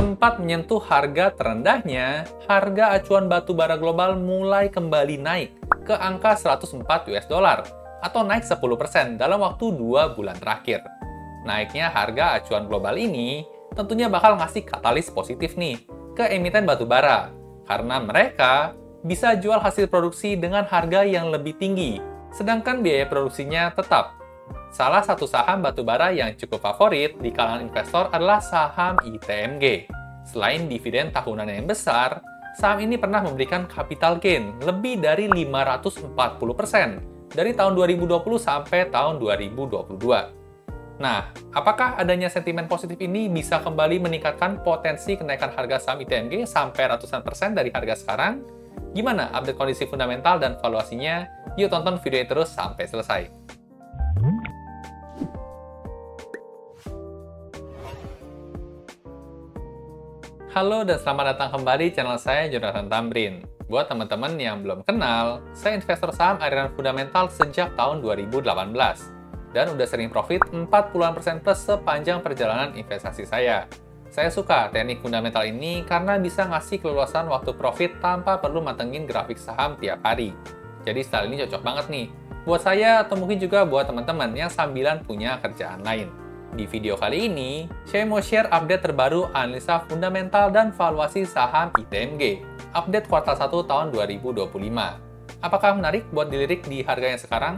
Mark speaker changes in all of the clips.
Speaker 1: sempat menyentuh harga terendahnya, harga acuan batu bara global mulai kembali naik ke angka 104 US dollar atau naik 10% dalam waktu 2 bulan terakhir. Naiknya harga acuan global ini tentunya bakal ngasih katalis positif nih ke emiten batu bara, karena mereka bisa jual hasil produksi dengan harga yang lebih tinggi, sedangkan biaya produksinya tetap. Salah satu saham batubara yang cukup favorit di kalangan investor adalah saham ITMG. Selain dividen tahunan yang besar, saham ini pernah memberikan capital gain lebih dari 540% dari tahun 2020 sampai tahun 2022. Nah, apakah adanya sentimen positif ini bisa kembali meningkatkan potensi kenaikan harga saham ITMG sampai ratusan persen dari harga sekarang? Gimana update kondisi fundamental dan valuasinya? Yuk tonton video ini terus sampai selesai. Halo dan selamat datang kembali di channel saya, Jonathan Tamrin. Buat teman-teman yang belum kenal, saya investor saham aliran fundamental sejak tahun 2018 dan udah sering profit 40% plus sepanjang perjalanan investasi saya. Saya suka teknik fundamental ini karena bisa ngasih keleluasan waktu profit tanpa perlu mantengin grafik saham tiap hari. Jadi style ini cocok banget nih buat saya atau mungkin juga buat teman-teman yang sambilan punya kerjaan lain. Di video kali ini, saya mau share update terbaru analisa fundamental dan valuasi saham ITMG, update kuartal 1 tahun 2025. Apakah menarik buat dilirik di harga yang sekarang?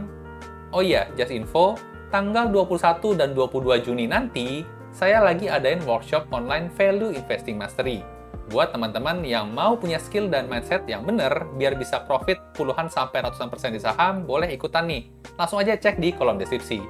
Speaker 1: Oh iya, just info, tanggal 21 dan 22 Juni nanti, saya lagi adain workshop online Value Investing Mastery. Buat teman-teman yang mau punya skill dan mindset yang bener, biar bisa profit puluhan sampai ratusan persen di saham, boleh ikutan nih. Langsung aja cek di kolom deskripsi.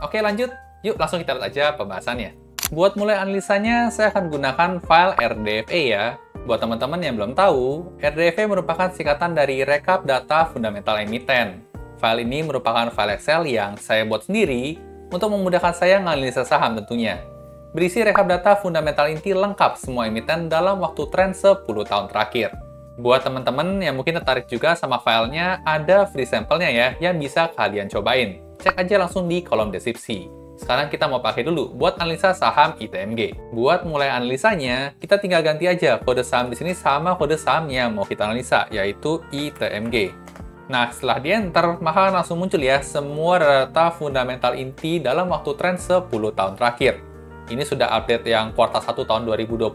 Speaker 1: Oke lanjut. Yuk langsung kita lihat aja pembahasannya. Buat mulai analisanya, saya akan gunakan file RDFA ya. Buat teman-teman yang belum tahu, RDFA merupakan singkatan dari Rekap Data Fundamental Emiten. File ini merupakan file Excel yang saya buat sendiri untuk memudahkan saya menganalisa saham tentunya. Berisi rekap data fundamental inti lengkap semua emiten dalam waktu tren 10 tahun terakhir. Buat teman-teman yang mungkin tertarik juga sama filenya, ada free sampelnya ya, yang bisa kalian cobain. Cek aja langsung di kolom deskripsi. Sekarang kita mau pakai dulu buat analisa saham ITMG. Buat mulai analisanya, kita tinggal ganti aja kode saham di sini sama kode saham yang mau kita analisa, yaitu ITMG. Nah, setelah di enter, maka langsung muncul ya semua data fundamental inti dalam waktu tren 10 tahun terakhir. Ini sudah update yang kuartal 1 tahun 2025,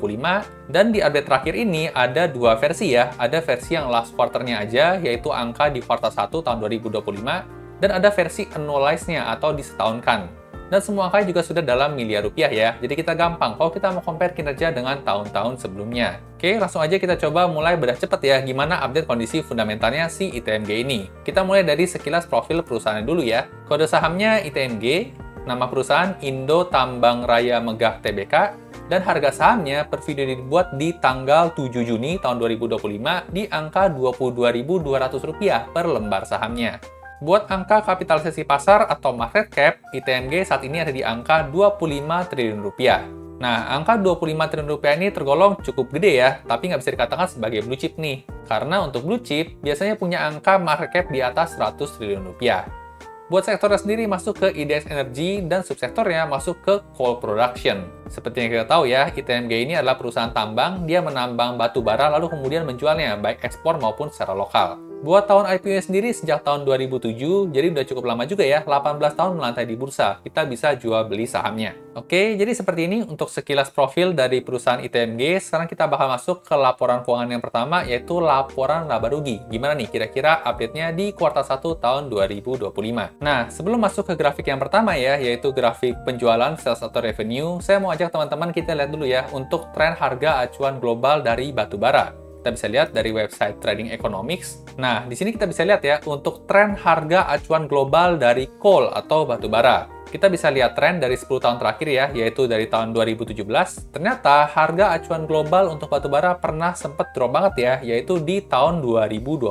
Speaker 1: dan di update terakhir ini ada dua versi ya. Ada versi yang last quarter-nya aja, yaitu angka di kuartal 1 tahun 2025, dan ada versi annualized-nya atau disetahunkan. Dan semua angka juga sudah dalam miliar rupiah ya, jadi kita gampang kalau kita mau compare kinerja dengan tahun-tahun sebelumnya. Oke, langsung aja kita coba mulai bedah cepet ya, gimana update kondisi fundamentalnya si ITMG ini. Kita mulai dari sekilas profil perusahaannya dulu ya. Kode sahamnya ITMG, nama perusahaan Indo Tambang Raya Megah Tbk, dan harga sahamnya per video dibuat di tanggal 7 Juni tahun 2025 di angka Rp22.200 per lembar sahamnya. Buat angka kapitalisasi pasar atau market cap, ITMG saat ini ada di angka Rp25 triliun. Nah, angka Rp25 triliun ini tergolong cukup gede ya, tapi nggak bisa dikatakan sebagai blue chip nih. Karena untuk blue chip, biasanya punya angka market cap di atas Rp100 triliun. Buat sektornya sendiri masuk ke IDX Energy dan subsektornya masuk ke coal production. Seperti yang kita tahu ya, ITMG ini adalah perusahaan tambang, dia menambang batu bara lalu kemudian menjualnya, baik ekspor maupun secara lokal. Buat tahun IPO-nya sendiri sejak tahun 2007, jadi udah cukup lama juga ya, 18 tahun melantai di bursa, kita bisa jual beli sahamnya. Oke, jadi seperti ini untuk sekilas profil dari perusahaan ITMG. Sekarang kita bakal masuk ke laporan keuangan yang pertama, yaitu laporan laba rugi. Gimana nih kira-kira update-nya di kuartal 1 tahun 2025. Nah, sebelum masuk ke grafik yang pertama ya, yaitu grafik penjualan, sales atau revenue, saya mau ajak teman-teman kita lihat dulu ya, untuk tren harga acuan global dari batu bara. Kita bisa lihat dari website Trading Economics. Nah, di sini kita bisa lihat ya, untuk tren harga acuan global dari coal atau batu bara. Kita bisa lihat tren dari 10 tahun terakhir ya, yaitu dari tahun 2017. Ternyata harga acuan global untuk batu bara pernah sempat drop banget ya, yaitu di tahun 2020.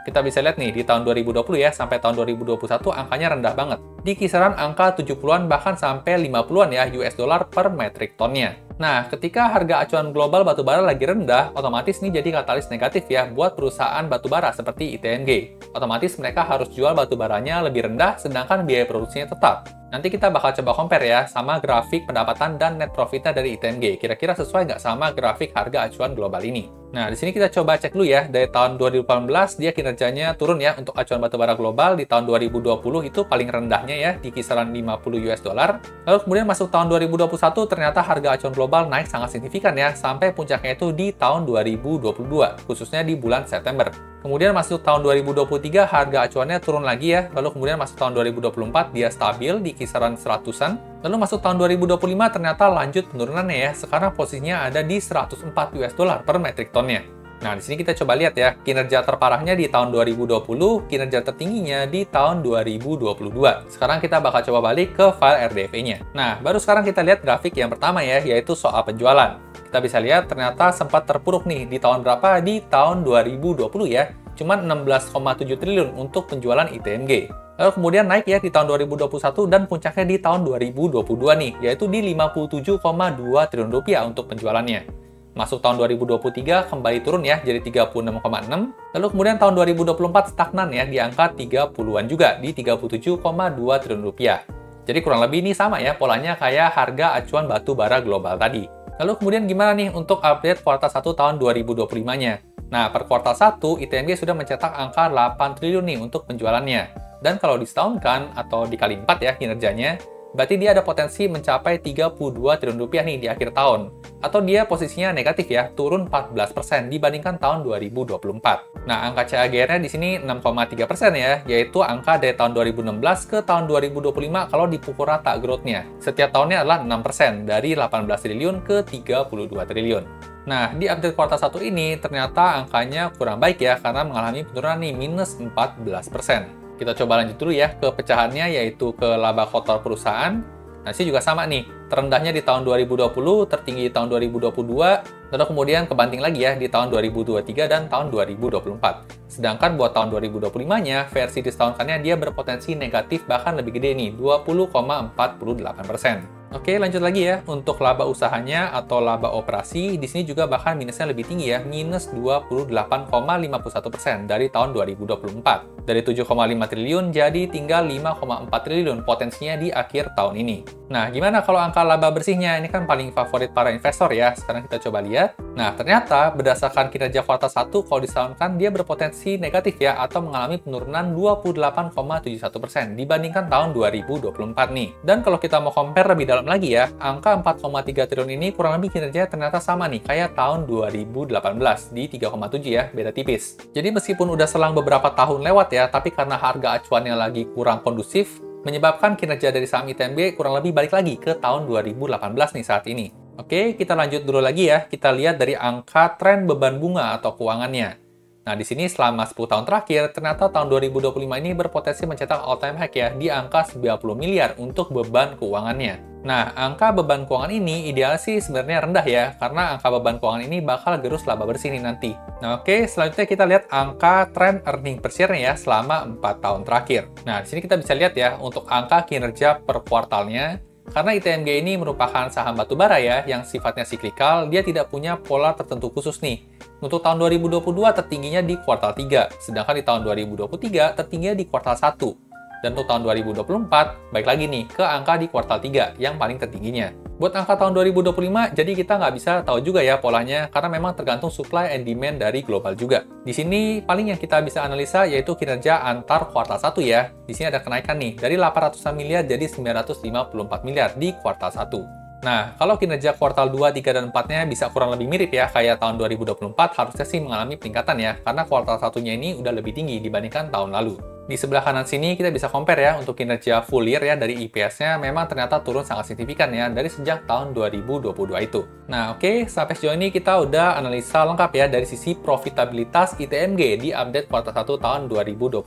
Speaker 1: Kita bisa lihat nih, di tahun 2020 ya, sampai tahun 2021 angkanya rendah banget. Di kisaran angka 70-an bahkan sampai 50-an ya US dollar per metric tonnya. Nah, ketika harga acuan global batubara lagi rendah, otomatis ini jadi katalis negatif ya buat perusahaan batubara seperti ITMG. Otomatis mereka harus jual batubaranya lebih rendah, sedangkan biaya produksinya tetap. Nanti kita bakal coba compare ya sama grafik pendapatan dan net profitnya dari ITMG. Kira-kira sesuai nggak sama grafik harga acuan global ini? Nah, di sini kita coba cek dulu ya. Dari tahun 2018 dia kinerjanya turun ya untuk acuan batubara global. Di tahun 2020 itu paling rendahnya ya di kisaran 50 US dollar. Lalu kemudian masuk tahun 2021 ternyata harga acuan global naik sangat signifikan ya sampai puncaknya itu di tahun 2022, khususnya di bulan September. Kemudian masuk tahun 2023 harga acuannya turun lagi ya. Lalu kemudian masuk tahun 2024 dia stabil di kisaran 100-an. Lalu masuk tahun 2025 ternyata lanjut penurunannya ya. Sekarang posisinya ada di 104 US dollar per metric tonnya. Nah, di sini kita coba lihat ya, kinerja terparahnya di tahun 2020, kinerja tertingginya di tahun 2022. Sekarang kita bakal coba balik ke file RDFA-nya. Nah, baru sekarang kita lihat grafik yang pertama ya, yaitu soal penjualan. Kita bisa lihat ternyata sempat terpuruk nih di tahun berapa? Di tahun 2020 ya. Cuman 16,7 triliun untuk penjualan ITMG. Lalu kemudian naik ya di tahun 2021 dan puncaknya di tahun 2022 nih, yaitu di 57,2 triliun rupiah untuk penjualannya. Masuk tahun 2023 kembali turun ya, jadi 36,6. Lalu kemudian tahun 2024 stagnan ya, di angka 30-an juga, di 37,2 triliun rupiah. Jadi kurang lebih ini sama ya, polanya kayak harga acuan batu bara global tadi. Lalu kemudian gimana nih untuk update kuartal 1 tahun 2025-nya? Nah, per kuartal 1, ITMG sudah mencetak angka 8 triliun nih untuk penjualannya. Dan kalau disetahunkan atau dikali 4 ya kinerjanya, berarti dia ada potensi mencapai 32 triliun rupiah nih di akhir tahun. Atau dia posisinya negatif ya, turun 14% dibandingkan tahun 2024. Nah, angka CAGR-nya di sini 6,3% ya, yaitu angka dari tahun 2016 ke tahun 2025 kalau dipukul rata growth-nya. Setiap tahunnya adalah 6%, dari 18 triliun ke 32 triliun. Nah, di update kuartal 1 ini ternyata angkanya kurang baik ya, karena mengalami penurunan nih, minus 14%. Kita coba lanjut dulu ya ke pecahannya, yaitu ke laba kotor perusahaan. Nah, sini juga sama nih, terendahnya di tahun 2020, tertinggi di tahun 2022, lalu kemudian kebanting lagi ya di tahun 2023 dan tahun 2024. Sedangkan buat tahun 2025-nya, versi diskaunkannya dia berpotensi negatif bahkan lebih gede nih, 20,48%. Oke, lanjut lagi ya. Untuk laba usahanya atau laba operasi, di sini juga bahkan minusnya lebih tinggi ya, minus 28,51% dari tahun 2024. Dari 7,5 triliun jadi tinggal 5,4 triliun potensinya di akhir tahun ini. Nah, gimana kalau angka laba bersihnya? Ini kan paling favorit para investor ya. Sekarang kita coba lihat. Nah, ternyata berdasarkan kinerja kuartal 1, kalau disetahunkan dia berpotensi negatif ya, atau mengalami penurunan 28,71% dibandingkan tahun 2024 nih. Dan kalau kita mau compare lebih dalam lagi ya, angka 4,3 triliun ini kurang lebih kinerjanya ternyata sama nih, kayak tahun 2018 di 3,7 ya, beda tipis. Jadi meskipun udah selang beberapa tahun lewat ya, tapi karena harga acuannya lagi kurang kondusif, menyebabkan kinerja dari saham ITMG kurang lebih balik lagi ke tahun 2018 nih saat ini. Oke, kita lanjut dulu lagi ya. Kita lihat dari angka tren beban bunga atau keuangannya. Nah, di sini selama 10 tahun terakhir, ternyata tahun 2025 ini berpotensi mencetak all-time high ya, di angka 90 miliar untuk beban keuangannya. Nah, angka beban keuangan ini ideal sih sebenarnya rendah ya, karena angka beban keuangan ini bakal gerus laba bersih nih nanti. Nah, oke, selanjutnya kita lihat angka tren earning per share-nya ya, selama 4 tahun terakhir. Nah, di sini kita bisa lihat ya, untuk angka kinerja per kuartalnya, karena ITMG ini merupakan saham batubara ya, yang sifatnya siklikal, dia tidak punya pola tertentu khusus nih. Untuk tahun 2022 tertingginya di kuartal 3, sedangkan di tahun 2023 tertingginya di kuartal 1. Dan untuk tahun 2024, baik lagi nih ke angka di kuartal 3 yang paling tertingginya. Buat angka tahun 2025, jadi kita nggak bisa tahu juga ya polanya, karena memang tergantung supply and demand dari global juga. Di sini paling yang kita bisa analisa yaitu kinerja antar kuartal 1 ya. Di sini ada kenaikan nih, dari 800 miliar jadi 954 miliar di kuartal 1. Nah, kalau kinerja kuartal 2, 3, dan 4-nya bisa kurang lebih mirip ya, kayak tahun 2024 harusnya sih mengalami peningkatan ya, karena kuartal 1-nya ini udah lebih tinggi dibandingkan tahun lalu. Di sebelah kanan sini kita bisa compare ya, untuk kinerja full year ya dari EPS-nya memang ternyata turun sangat signifikan ya, dari sejak tahun 2022 itu. Nah, oke, sampai sejauh ini kita udah analisa lengkap ya dari sisi profitabilitas ITMG di update kuartal 1 tahun 2025.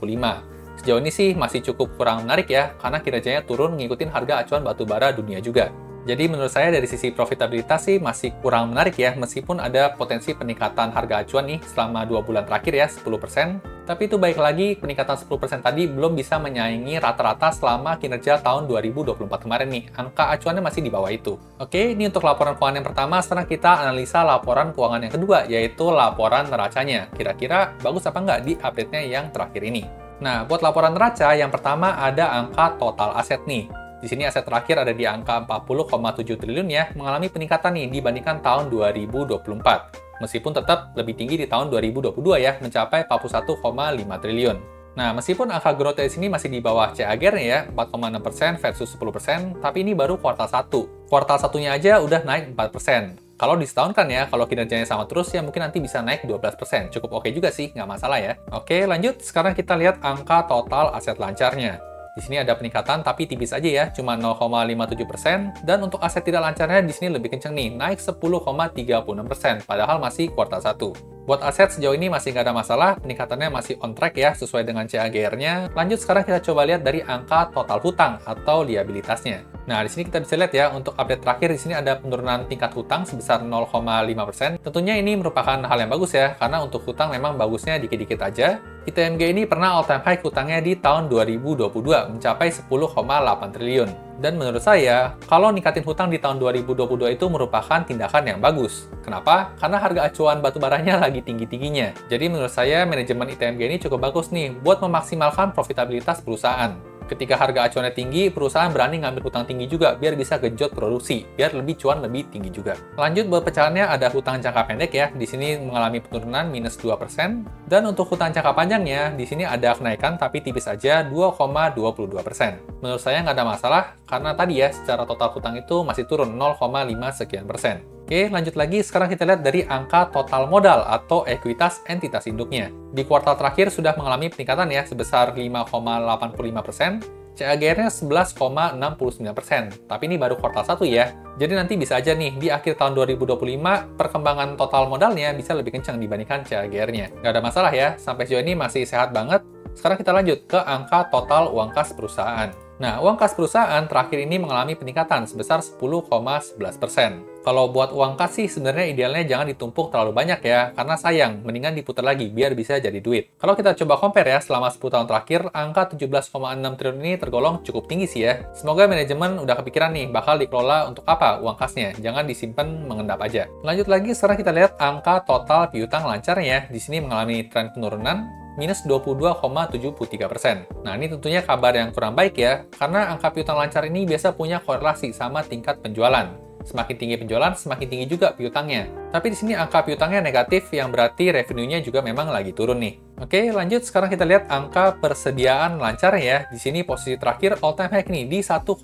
Speaker 1: Sejauh ini sih masih cukup kurang menarik ya, karena kinerjanya turun ngikutin harga acuan batubara dunia juga. Jadi menurut saya dari sisi profitabilitas sih masih kurang menarik ya, meskipun ada potensi peningkatan harga acuan nih selama 2 bulan terakhir ya, 10%. Tapi itu baik lagi, peningkatan 10% tadi belum bisa menyaingi rata-rata selama kinerja tahun 2024 kemarin nih. Angka acuannya masih di bawah itu. Oke, ini untuk laporan keuangan yang pertama, sekarang kita analisa laporan keuangan yang kedua, yaitu laporan neracanya. Kira-kira bagus apa nggak di update-nya yang terakhir ini? Nah, buat laporan neraca, yang pertama ada angka total aset nih. Di sini aset terakhir ada di angka 40,7 triliun ya, mengalami peningkatan nih dibandingkan tahun 2024. Meskipun tetap lebih tinggi di tahun 2022 ya, mencapai 41,5 triliun. Nah, meskipun angka growth di sini masih di bawah CAGR ya, 4,6% versus 10%, tapi ini baru kuartal 1. Kuartal satunya aja udah naik 4%. Kalau disetahunkan ya, kalau kinerjanya sama terus ya mungkin nanti bisa naik 12%. Cukup oke juga sih, nggak masalah ya. Oke, lanjut. Sekarang kita lihat angka total aset lancarnya. Di sini ada peningkatan tapi tipis aja ya, cuma 0,57%. Dan untuk aset tidak lancarnya di sini lebih kenceng nih, naik 10,36%, padahal masih kuartal 1. Buat aset sejauh ini masih nggak ada masalah, peningkatannya masih on track ya, sesuai dengan CAGR-nya. Lanjut, sekarang kita coba lihat dari angka total hutang atau liabilitasnya. Nah, di sini kita bisa lihat ya, untuk update terakhir di sini ada penurunan tingkat hutang sebesar 0,5%. Tentunya ini merupakan hal yang bagus ya, karena untuk hutang memang bagusnya dikit-dikit aja. ITMG ini pernah all-time high hutangnya di tahun 2022, mencapai 10,8 triliun. Dan menurut saya, kalau ningkatin hutang di tahun 2022 itu merupakan tindakan yang bagus. Kenapa? Karena harga acuan batu baranya lagi tinggi-tingginya. Jadi menurut saya, manajemen ITMG ini cukup bagus nih buat memaksimalkan profitabilitas perusahaan. Ketika harga acuannya tinggi, perusahaan berani ngambil hutang tinggi juga biar bisa genjot produksi, biar lebih cuan lebih tinggi juga. Lanjut, buat pecahannya ada hutang jangka pendek ya, di sini mengalami penurunan minus 2%, dan untuk hutang jangka panjangnya, di sini ada kenaikan tapi tipis aja 2,22%. Menurut saya nggak ada masalah, karena tadi ya, secara total hutang itu masih turun 0,5 sekian persen. Oke, lanjut lagi. Sekarang kita lihat dari angka total modal atau ekuitas entitas induknya. Di kuartal terakhir sudah mengalami peningkatan ya, sebesar 5,85%. CAGR-nya 11,69%. Tapi ini baru kuartal 1 ya. Jadi nanti bisa aja nih, di akhir tahun 2025, perkembangan total modalnya bisa lebih kencang dibandingkan CAGR-nya. Nggak ada masalah ya, sampai sejauh ini masih sehat banget. Sekarang kita lanjut ke angka total uang kas perusahaan. Nah, uang kas perusahaan terakhir ini mengalami peningkatan sebesar 10,11%. Kalau buat uang kas sih sebenarnya idealnya jangan ditumpuk terlalu banyak ya, karena sayang, mendingan diputar lagi biar bisa jadi duit. Kalau kita coba compare ya, selama 10 tahun terakhir, angka 17,6 triliun ini tergolong cukup tinggi sih ya. Semoga manajemen udah kepikiran nih, bakal dikelola untuk apa uang kasnya, jangan disimpan mengendap aja. Lanjut lagi, sekarang kita lihat angka total piutang lancarnya, di sini mengalami tren penurunan, minus 22,73%. Nah, ini tentunya kabar yang kurang baik ya, karena angka piutang lancar ini biasa punya korelasi sama tingkat penjualan. Semakin tinggi penjualan, semakin tinggi juga piutangnya. Tapi di sini angka piutangnya negatif, yang berarti revenue-nya juga memang lagi turun nih. Oke, lanjut. Sekarang kita lihat angka persediaan lancar ya. Di sini posisi terakhir all-time high nih di 1,8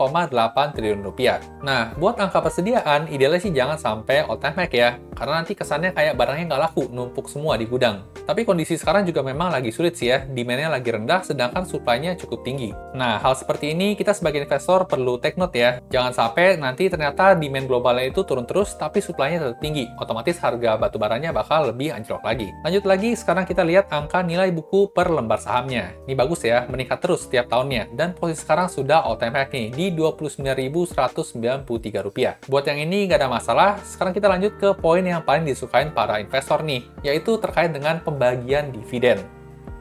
Speaker 1: triliun rupiah. Nah, buat angka persediaan, idealnya sih jangan sampai all-time high ya. Karena nanti kesannya kayak barangnya nggak laku, numpuk semua di gudang. Tapi kondisi sekarang juga memang lagi sulit sih ya. Demand-nya lagi rendah, sedangkan supply-nya cukup tinggi. Nah, hal seperti ini kita sebagai investor perlu take note ya. Jangan sampai nanti ternyata demand globalnya itu turun terus, tapi supply-nya tetap tinggi. Otomatis harga batu baranya bakal lebih anjlok lagi. Lanjut lagi, sekarang kita lihat angka nilai buku per lembar sahamnya. Ini bagus ya, meningkat terus setiap tahunnya. Dan posisi sekarang sudah all-time high nih, di Rp29.193. Buat yang ini nggak ada masalah. Sekarang kita lanjut ke poin yang paling disukain para investor nih, yaitu terkait dengan pembagian dividen.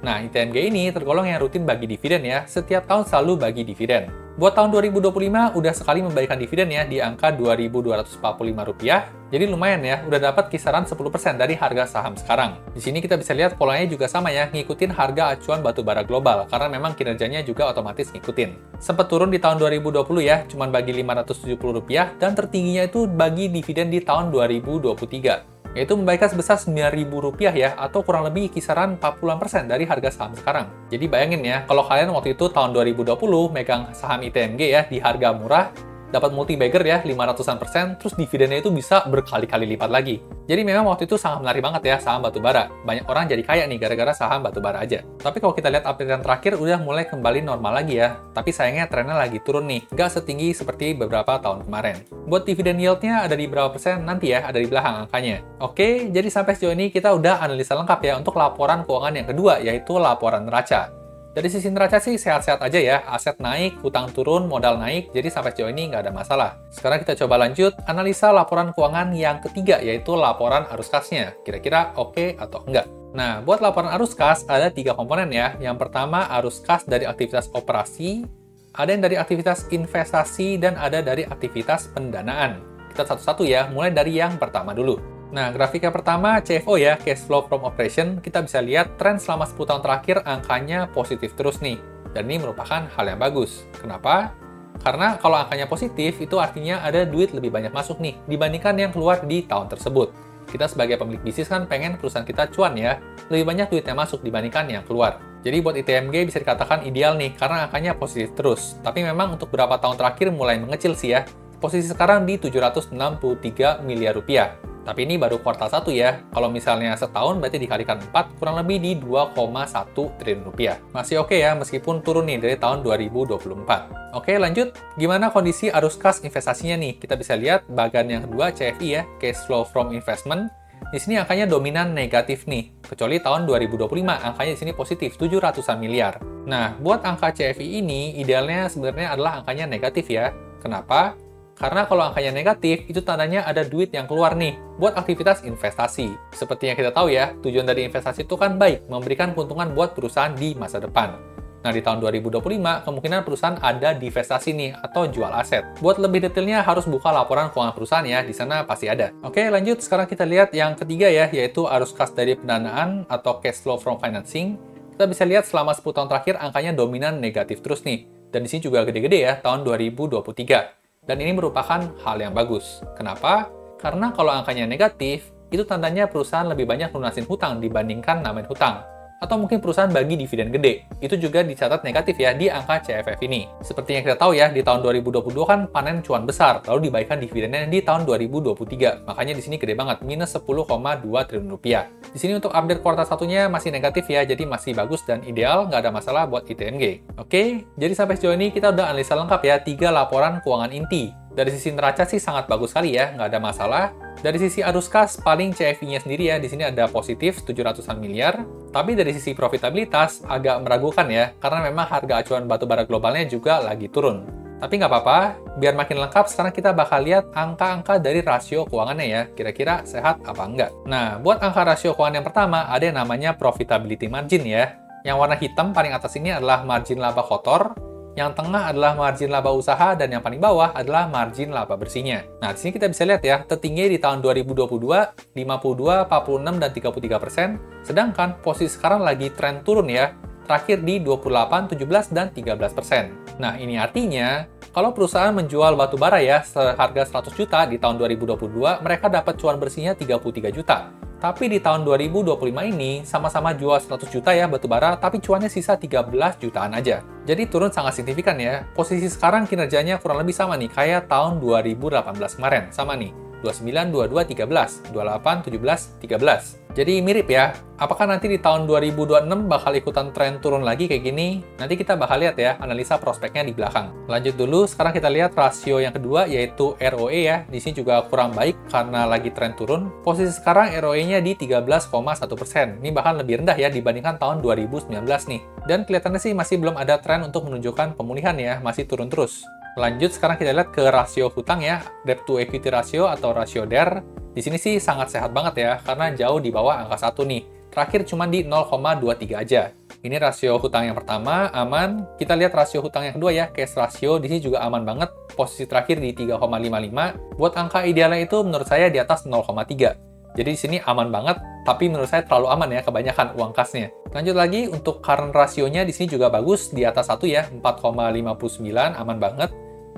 Speaker 1: Nah, ITMG ini tergolong yang rutin bagi dividen ya, setiap tahun selalu bagi dividen. Buat tahun 2025, udah sekali membagikan dividen ya, di angka Rp2.245. Jadi lumayan ya, udah dapat kisaran 10% dari harga saham sekarang. Di sini kita bisa lihat polanya juga sama ya, ngikutin harga acuan batubara global, karena memang kinerjanya juga otomatis ngikutin. Sempat turun di tahun 2020 ya, cuman bagi Rp570, dan tertingginya itu bagi dividen di tahun 2023. Yaitu membagikan sebesar Rp9.000 ya, atau kurang lebih kisaran 40% dari harga saham sekarang. Jadi bayangin ya, kalau kalian waktu itu tahun 2020 megang saham ITMG ya di harga murah, dapat multi-bagger ya, 500%, terus dividennya itu bisa berkali-kali lipat lagi. Jadi memang waktu itu sangat menarik banget ya saham batubara. Banyak orang jadi kaya nih gara-gara saham batubara aja. Tapi kalau kita lihat update yang terakhir udah mulai kembali normal lagi ya. Tapi sayangnya trennya lagi turun nih, nggak setinggi seperti beberapa tahun kemarin. Buat dividen yield-nya ada di berapa persen nanti ya, ada di belakang angkanya. Oke, jadi sampai sejauh ini kita udah analisa lengkap ya untuk laporan keuangan yang kedua, yaitu laporan neraca. Dari sisi neraca sih sehat-sehat aja ya, aset naik, hutang turun, modal naik, jadi sampai sejauh ini nggak ada masalah. Sekarang kita coba lanjut, analisa laporan keuangan yang ketiga, yaitu laporan arus kasnya. Kira-kira oke atau enggak? Nah, buat laporan arus kas ada 3 komponen ya. Yang pertama, arus kas dari aktivitas operasi, ada yang dari aktivitas investasi, dan ada dari aktivitas pendanaan. Kita satu-satu ya, mulai dari yang pertama dulu. Nah, grafik yang pertama, CFO ya, Cash Flow from Operation, kita bisa lihat tren selama 10 tahun terakhir angkanya positif terus nih. Dan ini merupakan hal yang bagus. Kenapa? Karena kalau angkanya positif, itu artinya ada duit lebih banyak masuk nih, dibandingkan yang keluar di tahun tersebut. Kita sebagai pemilik bisnis kan pengen perusahaan kita cuan ya, lebih banyak duit yang masuk dibandingkan yang keluar. Jadi buat ITMG bisa dikatakan ideal nih, karena angkanya positif terus. Tapi memang untuk beberapa tahun terakhir mulai mengecil sih ya. Posisi sekarang di 763 miliar rupiah. Tapi ini baru kuartal 1 ya. Kalau misalnya setahun berarti dikalikan 4, kurang lebih di 2,1 triliun rupiah. Masih oke ya, meskipun turun nih dari tahun 2024. Oke, lanjut. Gimana kondisi arus kas investasinya nih? Kita bisa lihat bagian yang kedua, CFI ya, Cash Flow from Investment. Di sini angkanya dominan negatif nih. Kecuali tahun 2025, angkanya di sini positif, 700-an miliar. Nah, buat angka CFI ini, idealnya sebenarnya adalah angkanya negatif ya. Kenapa? Karena kalau angkanya negatif, itu tandanya ada duit yang keluar nih buat aktivitas investasi. Seperti yang kita tahu ya, tujuan dari investasi itu kan baik, memberikan keuntungan buat perusahaan di masa depan. Nah, di tahun 2025, kemungkinan perusahaan ada divestasi nih, atau jual aset. Buat lebih detailnya, harus buka laporan keuangan perusahaan ya, di sana pasti ada. Oke, lanjut. Sekarang kita lihat yang ketiga ya, yaitu arus kas dari pendanaan atau cash flow from financing. Kita bisa lihat selama 10 tahun terakhir, angkanya dominan negatif terus nih. Dan di sini juga gede-gede ya, tahun 2023. Dan ini merupakan hal yang bagus. Kenapa? Karena kalau angkanya negatif, itu tandanya perusahaan lebih banyak lunasin hutang dibandingkan namain hutang. Atau mungkin perusahaan bagi dividen gede. Itu juga dicatat negatif ya di angka CFF ini. Seperti yang kita tahu ya, di tahun 2022 kan panen cuan besar, lalu dibaikan dividennya di tahun 2023. Makanya di sini gede banget, minus 10,2 triliun rupiah. Di sini untuk update kuartal satunya masih negatif ya, jadi masih bagus dan ideal, nggak ada masalah buat ITMG. Oke, jadi sampai sejauh ini kita udah analisa lengkap ya, 3 laporan keuangan inti. Dari sisi neraca sih sangat bagus sekali ya, nggak ada masalah. Dari sisi arus kas, paling CFI-nya sendiri ya, di sini ada positif 700-an miliar. Tapi dari sisi profitabilitas, agak meragukan ya, karena memang harga acuan batubara globalnya juga lagi turun. Tapi nggak apa-apa, biar makin lengkap, sekarang kita bakal lihat angka-angka dari rasio keuangannya ya, kira-kira sehat apa enggak. Nah, buat angka rasio keuangan yang pertama, ada yang namanya profitability margin ya. Yang warna hitam paling atas ini adalah margin laba kotor, yang tengah adalah margin laba usaha, dan yang paling bawah adalah margin laba bersihnya. Nah, di sini kita bisa lihat ya, tertinggi di tahun 2022, 52, 46, dan 33%, sedangkan posisi sekarang lagi tren turun ya, terakhir di 28, 17, dan 13%. Nah, ini artinya, kalau perusahaan menjual batu bara ya, seharga 100 juta di tahun 2022, mereka dapat cuan bersihnya 33 juta. Tapi di tahun 2025 ini, sama-sama jual 100 juta ya batu bara, tapi cuannya sisa 13 jutaan aja. Jadi turun sangat signifikan ya. Posisi sekarang kinerjanya kurang lebih sama nih, kayak tahun 2018 kemarin. Sama nih, 29, 22, 13, 28, 17, 13. Jadi mirip ya. Apakah nanti di tahun 2026 bakal ikutan tren turun lagi kayak gini? Nanti kita bakal lihat ya, analisa prospeknya di belakang. Lanjut dulu, sekarang kita lihat rasio yang kedua, yaitu ROE ya. Di sini juga kurang baik karena lagi tren turun. Posisi sekarang ROE-nya di 13,1%. Ini bahkan lebih rendah ya dibandingkan tahun 2019 nih. Dan kelihatannya sih masih belum ada tren untuk menunjukkan pemulihan ya, masih turun terus. Lanjut, sekarang kita lihat ke rasio hutang ya, debt to equity ratio atau rasio DER. Di sini sih sangat sehat banget ya, karena jauh di bawah angka 1 nih. Terakhir cuma di 0,23 aja. Ini rasio hutang yang pertama, aman. Kita lihat rasio hutang yang kedua ya, cash ratio. Di sini juga aman banget. Posisi terakhir di 3,55. Buat angka idealnya itu menurut saya di atas 0,3. Jadi di sini aman banget, tapi menurut saya terlalu aman ya, kebanyakan uang kasnya. Lanjut lagi, untuk current rasionya di sini juga bagus, di atas 1 ya, 4,59, aman banget.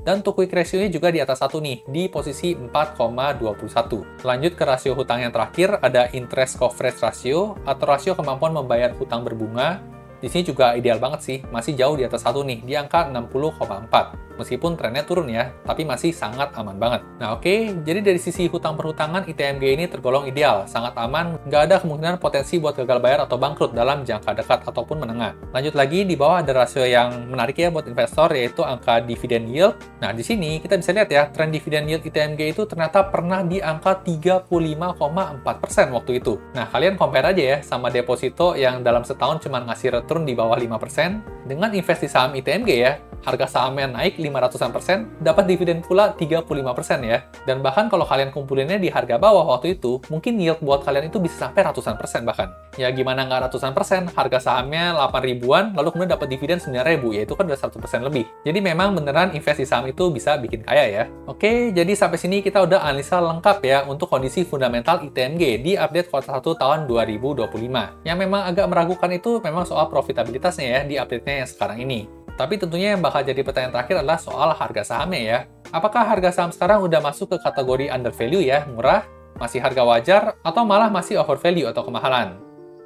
Speaker 1: Dan untuk quick ratio-nya juga di atas 1 nih, di posisi 4,21. Lanjut ke rasio hutang yang terakhir, ada interest coverage ratio, atau rasio kemampuan membayar hutang berbunga. Di sini juga ideal banget sih, masih jauh di atas 1 nih, di angka 60,4. Meskipun trennya turun ya, tapi masih sangat aman banget. Nah oke, jadi dari sisi hutang perhutangan, ITMG ini tergolong ideal, sangat aman, nggak ada kemungkinan potensi buat gagal bayar atau bangkrut dalam jangka dekat ataupun menengah. Lanjut lagi, di bawah ada rasio yang menarik ya buat investor, yaitu angka dividend yield. Nah di sini kita bisa lihat ya, tren dividend yield ITMG itu ternyata pernah di angka 35,4% waktu itu. Nah kalian compare aja ya sama deposito yang dalam setahun cuma ngasih return di bawah 5%, dengan investasi saham ITMG ya, harga sahamnya naik 500%, dapat dividen pula 35% ya. Dan bahkan kalau kalian kumpulinnya di harga bawah waktu itu, mungkin yield buat kalian itu bisa sampai ratusan persen bahkan. Ya gimana nggak ratusan persen, harga sahamnya 8 ribuan, lalu kemudian dapat dividen 9 ribu, ya itu kan udah 100% lebih. Jadi memang beneran investasi saham itu bisa bikin kaya ya. Oke, jadi sampai sini kita udah analisa lengkap ya untuk kondisi fundamental ITMG di update kuartal 1 tahun 2025. Yang memang agak meragukan itu memang soal profitabilitasnya ya di update-nya yang sekarang ini. Tapi tentunya yang bakal jadi pertanyaan terakhir adalah soal harga sahamnya ya. Apakah harga saham sekarang udah masuk ke kategori under value ya, murah, masih harga wajar, atau malah masih over value atau kemahalan?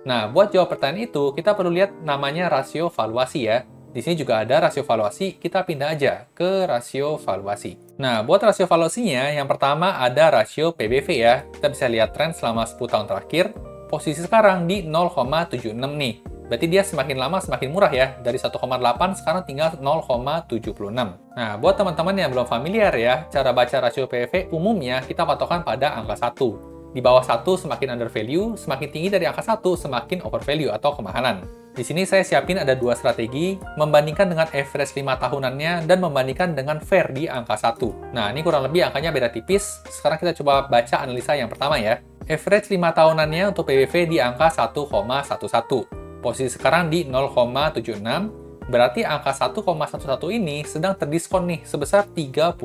Speaker 1: Nah, buat jawab pertanyaan itu, kita perlu lihat namanya rasio valuasi ya. Di sini juga ada rasio valuasi, kita pindah aja ke rasio valuasi. Nah, buat rasio valuasinya, yang pertama ada rasio PBV ya. Kita bisa lihat tren selama 10 tahun terakhir, posisi sekarang di 0,76 nih. Berarti dia semakin lama semakin murah ya, dari 1,8 sekarang tinggal 0,76. Nah, buat teman-teman yang belum familiar ya, cara baca rasio PBV umumnya kita patokan pada angka 1. Di bawah 1 semakin under value, semakin tinggi dari angka 1 semakin over value atau kemahalan. Di sini saya siapin ada 2 strategi, membandingkan dengan average 5 tahunannya dan membandingkan dengan fair di angka 1. Nah, ini kurang lebih angkanya beda tipis. Sekarang kita coba baca analisa yang pertama ya. Average 5 tahunannya untuk PBV di angka 1,11. Posisi sekarang di 0,76, berarti angka 1,11 ini sedang terdiskon nih sebesar 31%.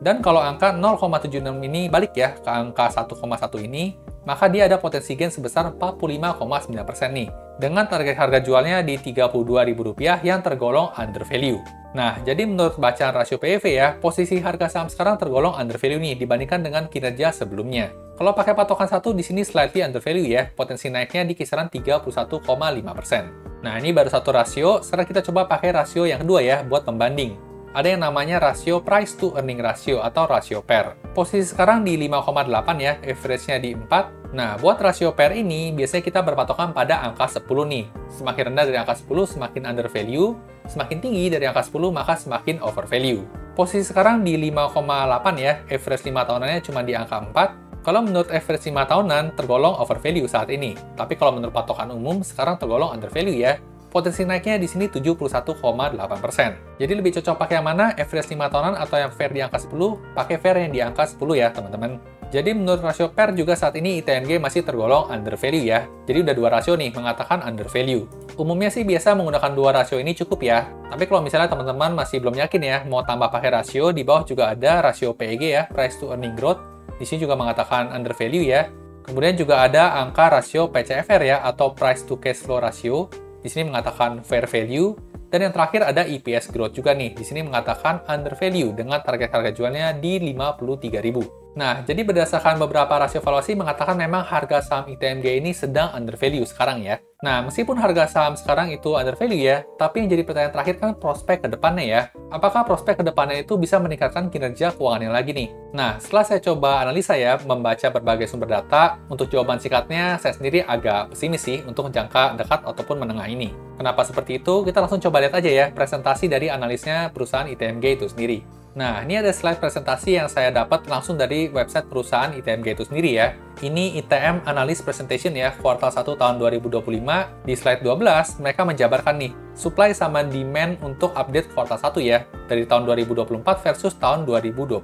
Speaker 1: Dan kalau angka 0,76 ini balik ya ke angka 1,1 ini, maka dia ada potensi gain sebesar 45,9% nih. Dengan target harga jualnya di Rp32.000 yang tergolong under value. Nah, jadi menurut bacaan rasio PEV ya, posisi harga saham sekarang tergolong under value nih dibandingkan dengan kinerja sebelumnya. Kalau pakai patokan 1 di sini slightly under value ya, potensi naiknya di kisaran 31,5%. Nah, ini baru satu rasio, sekarang kita coba pakai rasio yang kedua ya buat pembanding. Ada yang namanya rasio price to earning ratio atau rasio PER. Posisi sekarang di 5,8 ya, average-nya di 4. Nah, buat rasio PER ini biasanya kita berpatokan pada angka 10 nih. Semakin rendah dari angka 10 semakin under value, semakin tinggi dari angka 10 maka semakin over value. Posisi sekarang di 5,8 ya, average 5 tahunannya cuma di angka 4. Kalau menurut average 5 tahunan, tergolong over value saat ini. Tapi kalau menurut patokan umum, sekarang tergolong under value ya. Potensi naiknya di sini 71,8%. Jadi lebih cocok pakai yang mana? Average 5 tahunan atau yang fair di angka 10? Pakai fair yang di angka 10 ya, teman-teman. Jadi menurut rasio PER juga saat ini ITMG masih tergolong under value ya. Jadi udah 2 rasio nih, mengatakan under value. Umumnya sih biasa menggunakan 2 rasio ini cukup ya. Tapi kalau misalnya teman-teman masih belum yakin ya, mau tambah pakai rasio, di bawah juga ada rasio PEG ya, price to earning growth. Di sini juga mengatakan under value ya. Kemudian juga ada angka rasio PCFR ya, atau price to cash flow ratio. Di sini mengatakan fair value. Dan yang terakhir ada EPS growth juga nih. Di sini mengatakan under value dengan target harga jualnya di 53.000. Nah, jadi berdasarkan beberapa rasio valuasi mengatakan memang harga saham ITMG ini sedang under value sekarang ya. Nah, meskipun harga saham sekarang itu under value ya, tapi yang jadi pertanyaan terakhir kan prospek ke depannya ya. Apakah prospek ke depannya itu bisa meningkatkan kinerja keuangannya lagi nih? Nah, setelah saya coba analisa ya, membaca berbagai sumber data, untuk jawaban singkatnya saya sendiri agak pesimis sih untuk jangka dekat ataupun menengah ini. Kenapa seperti itu? Kita langsung coba lihat aja ya presentasi dari analisnya perusahaan ITMG itu sendiri. Nah, ini ada slide presentasi yang saya dapat langsung dari website perusahaan ITMG itu sendiri ya. Ini ITM Analyst Presentation ya, kuartal 1 tahun 2025. Di slide 12, mereka menjabarkan nih, supply sama demand untuk update kuartal 1 ya, dari tahun 2024 versus tahun 2025.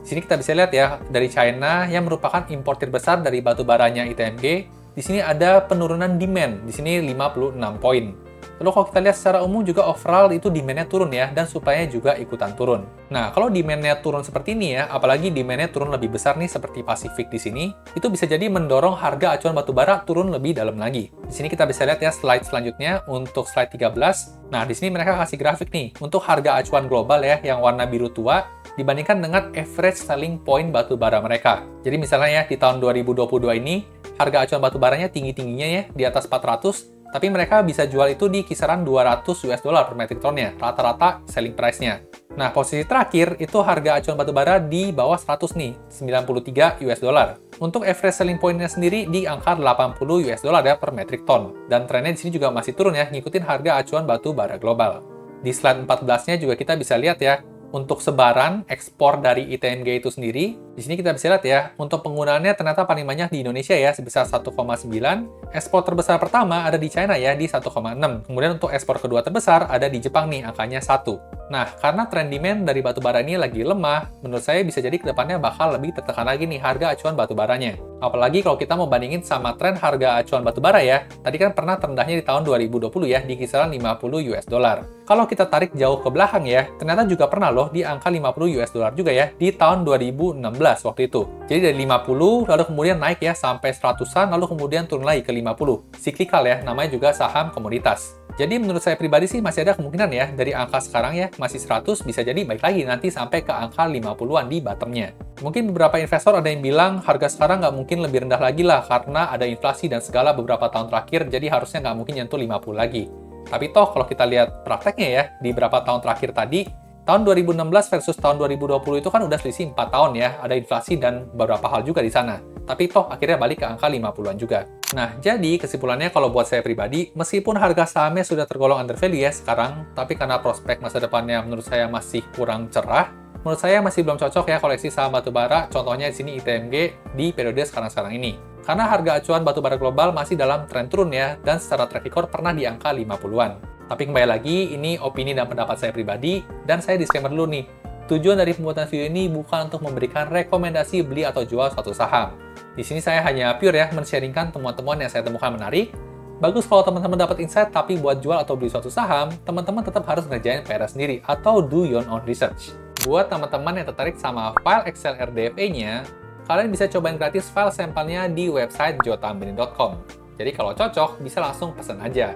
Speaker 1: Di sini kita bisa lihat ya, dari China yang merupakan importir besar dari batu baranya ITMG, di sini ada penurunan demand, di sini 56 poin. Lalu kalau kita lihat secara umum juga overall itu demand-nya turun ya, dan supply-nya juga ikutan turun. Nah, kalau demand-nya turun seperti ini ya, apalagi demand-nya turun lebih besar nih seperti Pacific di sini, itu bisa jadi mendorong harga acuan batubara turun lebih dalam lagi. Di sini kita bisa lihat ya slide selanjutnya untuk slide 13. Nah, di sini mereka kasih grafik nih untuk harga acuan global ya yang warna biru tua dibandingkan dengan average selling point batubara mereka. Jadi misalnya ya di tahun 2022 ini harga acuan batubaranya tinggi-tingginya ya di atas 400. Tapi mereka bisa jual itu di kisaran 200 US dollar per metric tonnya, rata-rata selling price-nya. Nah, posisi terakhir itu harga acuan batubara di bawah 100 nih, 93 US dollar. Untuk average selling point-nya sendiri di angka 80 US dollar ya per metric ton. Dan trennya di sini juga masih turun ya, ngikutin harga acuan batubara global. Di slide 14-nya juga kita bisa lihat ya, untuk sebaran ekspor dari ITMG itu sendiri, di sini kita bisa lihat ya, untuk penggunaannya ternyata paling banyak di Indonesia ya, sebesar 1,9. Ekspor terbesar pertama ada di China ya, di 1,6. Kemudian untuk ekspor kedua terbesar ada di Jepang nih, angkanya 1. Nah, karena tren demand dari batubara ini lagi lemah, menurut saya bisa jadi kedepannya bakal lebih tertekan lagi nih harga acuan batubaranya. Apalagi kalau kita mau bandingin sama tren harga acuan batubara ya, tadi kan pernah terendahnya di tahun 2020 ya, di kisaran 50 US dollar. Kalau kita tarik jauh ke belakang ya, ternyata juga pernah loh di angka 50 US dollar juga ya, di tahun 2016 waktu itu. Jadi dari 50, lalu kemudian naik ya sampai 100-an, lalu kemudian turun lagi ke 50. Cyclical ya, namanya juga saham komoditas. Jadi menurut saya pribadi sih masih ada kemungkinan ya, dari angka sekarang ya, masih 100 bisa jadi baik lagi nanti sampai ke angka 50-an di bottomnya. Mungkin beberapa investor ada yang bilang harga sekarang nggak mungkin lebih rendah lagi lah, karena ada inflasi dan segala beberapa tahun terakhir, jadi harusnya nggak mungkin nyentuh 50 lagi. Tapi toh kalau kita lihat prakteknya ya, di beberapa tahun terakhir tadi, tahun 2016 versus tahun 2020 itu kan udah selisih 4 tahun ya, ada inflasi dan beberapa hal juga di sana. Tapi toh akhirnya balik ke angka 50-an juga. Nah, jadi kesimpulannya kalau buat saya pribadi, meskipun harga sahamnya sudah tergolong undervalue ya sekarang, tapi karena prospek masa depannya menurut saya masih kurang cerah, menurut saya masih belum cocok ya koleksi saham batubara, contohnya di sini ITMG di periode sekarang-sekarang ini. Karena harga acuan batubara global masih dalam tren turun ya, dan secara track record pernah di angka 50-an. Tapi kembali lagi, ini opini dan pendapat saya pribadi, dan saya disclaimer dulu nih. Tujuan dari pembuatan video ini bukan untuk memberikan rekomendasi beli atau jual suatu saham. Di sini saya hanya pure ya, men-sharingkan temuan-temuan yang saya temukan menarik. Bagus kalau teman-teman dapat insight, tapi buat jual atau beli suatu saham, teman-teman tetap harus ngerjain PR sendiri atau do your own research. Buat teman-teman yang tertarik sama file Excel RDFA-nya, kalian bisa cobain gratis file sampelnya di website jotambrin.com. Jadi kalau cocok, bisa langsung pesan aja.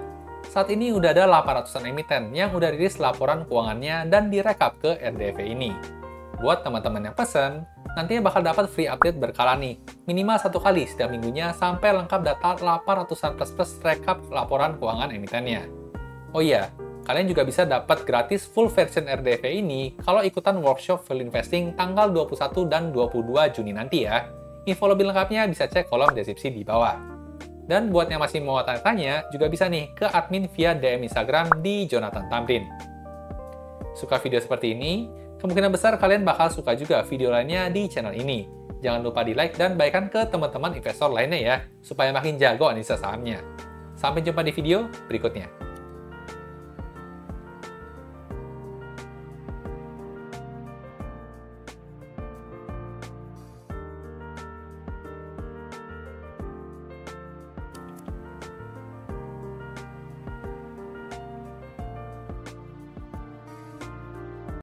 Speaker 1: Saat ini udah ada 800-an emiten yang udah rilis laporan keuangannya dan direkap ke RDFA ini. Buat teman-teman yang pesen, nantinya bakal dapat free update berkala nih, minimal 1 kali setiap minggunya sampai lengkap data 800-an plus rekap laporan keuangan emitennya. Oh iya, kalian juga bisa dapat gratis full version RDFA ini kalau ikutan workshop value investing tanggal 21 dan 22 Juni nanti ya. Info lebih lengkapnya bisa cek kolom deskripsi di bawah. Dan buat yang masih mau tanya-tanya, juga bisa nih ke admin via DM Instagram di Jonathan Tamrin. Suka video seperti ini? Kemungkinan besar kalian bakal suka juga video lainnya di channel ini. Jangan lupa di-like dan bagikan ke teman-teman investor lainnya ya, supaya makin jago analisa sahamnya. Sampai jumpa di video berikutnya.